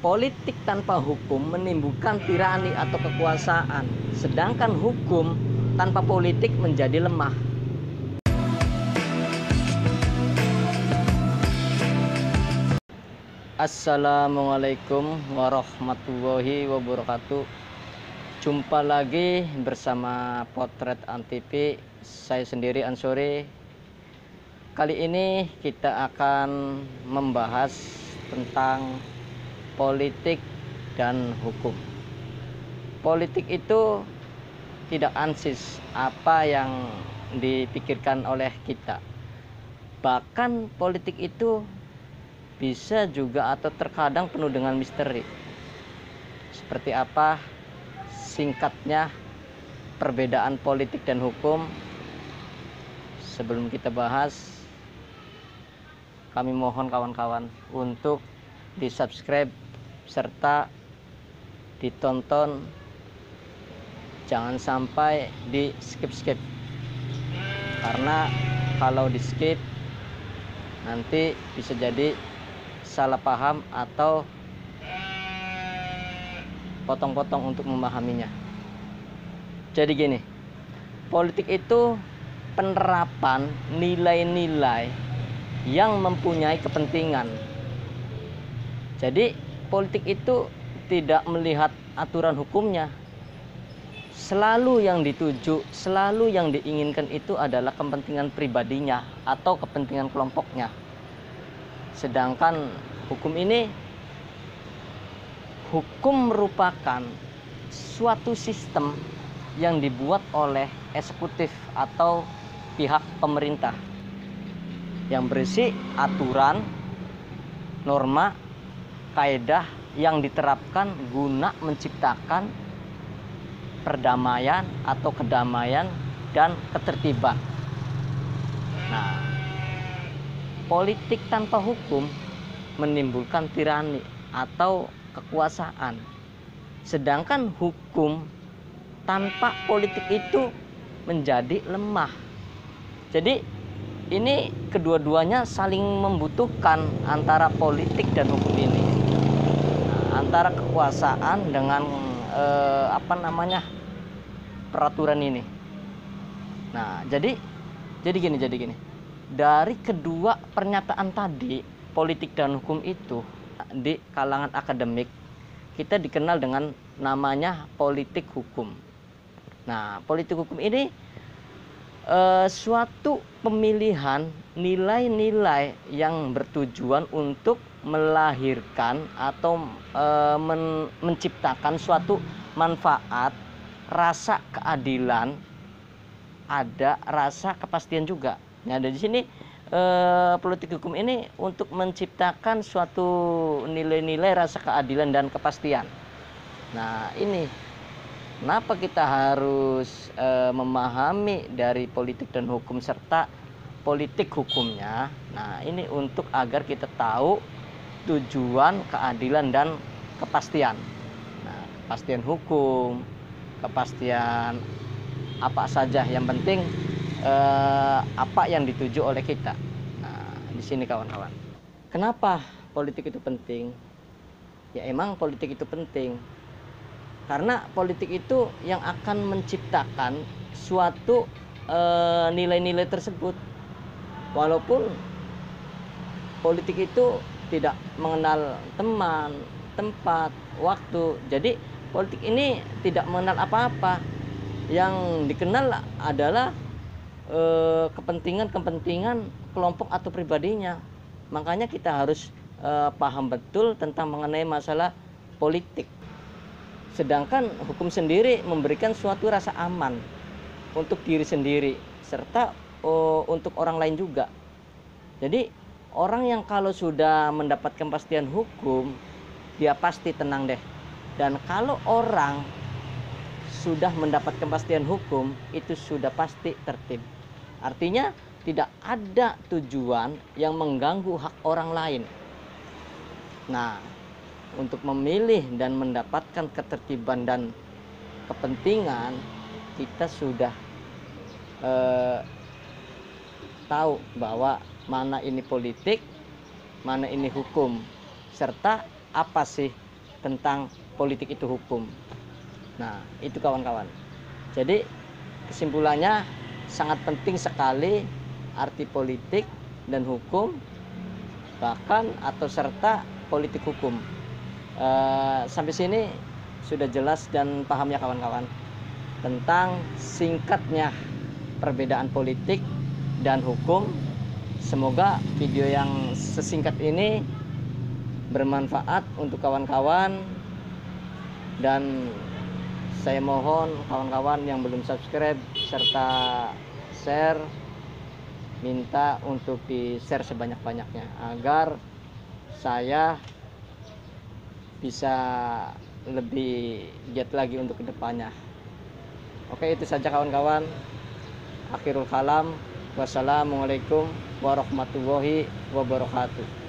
Politik tanpa hukum menimbulkan tirani atau kekuasaan, sedangkan hukum tanpa politik menjadi lemah. Assalamualaikum warahmatullahi wabarakatuh. Jumpa lagi bersama Potret Antv, saya sendiri Ansori. Kali ini kita akan membahas tentang politik dan hukum. Politik itu tidak ansis apa yang dipikirkan oleh kita. Bahkan politik itu bisa juga atau terkadang penuh dengan misteri. Seperti apa singkatnya perbedaan politik dan hukum? Sebelum kita bahas, kami mohon kawan-kawan untuk di-subscribe serta ditonton, jangan sampai di skip-skip, karena kalau di skip nanti bisa jadi salah paham atau potong-potong untuk memahaminya. Jadi gini, politik itu penerapan nilai-nilai yang mempunyai kepentingan. Jadi politik itu tidak melihat aturan hukumnya. Selalu yang dituju, selalu yang diinginkan itu adalah kepentingan pribadinya atau kepentingan kelompoknya. Sedangkan hukum merupakan suatu sistem yang dibuat oleh eksekutif atau pihak pemerintah yang berisi aturan, norma, kaedah yang diterapkan guna menciptakan perdamaian atau kedamaian dan ketertiban. Nah, politik tanpa hukum menimbulkan tirani atau kekuasaan. Sedangkan hukum tanpa politik itu menjadi lemah. Jadi ini kedua-duanya saling membutuhkan antara politik dan hukum ini. Nah, antara kekuasaan dengan peraturan ini. Nah, jadi gini. Dari kedua pernyataan tadi, politik dan hukum itu di kalangan akademik kita dikenal dengan namanya politik hukum. Nah, politik hukum ini suatu pemilihan nilai-nilai yang bertujuan untuk melahirkan atau menciptakan suatu manfaat, rasa keadilan, ada rasa kepastian juga. Nah, dari sini politik hukum ini untuk menciptakan suatu nilai-nilai rasa keadilan dan kepastian. Nah, ini kenapa kita harus memahami dari politik dan hukum serta politik hukumnya. Nah, ini untuk agar kita tahu tujuan keadilan dan kepastian. Nah, kepastian hukum, kepastian apa saja, yang penting apa yang dituju oleh kita. Nah, di sini kawan-kawan, kenapa politik itu penting? Ya, emang politik itu penting karena politik itu yang akan menciptakan suatu nilai-nilai tersebut. Walaupun politik itu tidak mengenal teman, tempat, waktu. Jadi politik ini tidak mengenal apa-apa. Yang dikenal adalah kepentingan kelompok atau pribadinya. Makanya kita harus paham betul tentang mengenai masalah politik. Sedangkan hukum sendiri memberikan suatu rasa aman untuk diri sendiri serta untuk orang lain juga. Jadi orang yang kalau sudah mendapatkan kepastian hukum, dia pasti tenang deh. Dan kalau orang sudah mendapat kepastian hukum, itu sudah pasti tertib. Artinya tidak ada tujuan yang mengganggu hak orang lain. Nah, untuk memilih dan mendapatkan ketertiban dan kepentingan, kita sudah tahu bahwa mana ini politik, mana ini hukum, serta apa sih tentang politik itu hukum. Nah, itu kawan-kawan. Jadi kesimpulannya sangat penting sekali arti politik dan hukum, bahkan atau serta politik hukum. Sampai sini sudah jelas dan paham ya kawan-kawan tentang singkatnya perbedaan politik dan hukum. Semoga video yang sesingkat ini bermanfaat untuk kawan-kawan, dan saya mohon kawan-kawan yang belum subscribe serta share, minta untuk di-share sebanyak-banyaknya agar saya bisa lebih giat lagi untuk kedepannya. Oke, itu saja kawan-kawan. Akhirul kalam. Wassalamualaikum warahmatullahi wabarakatuh.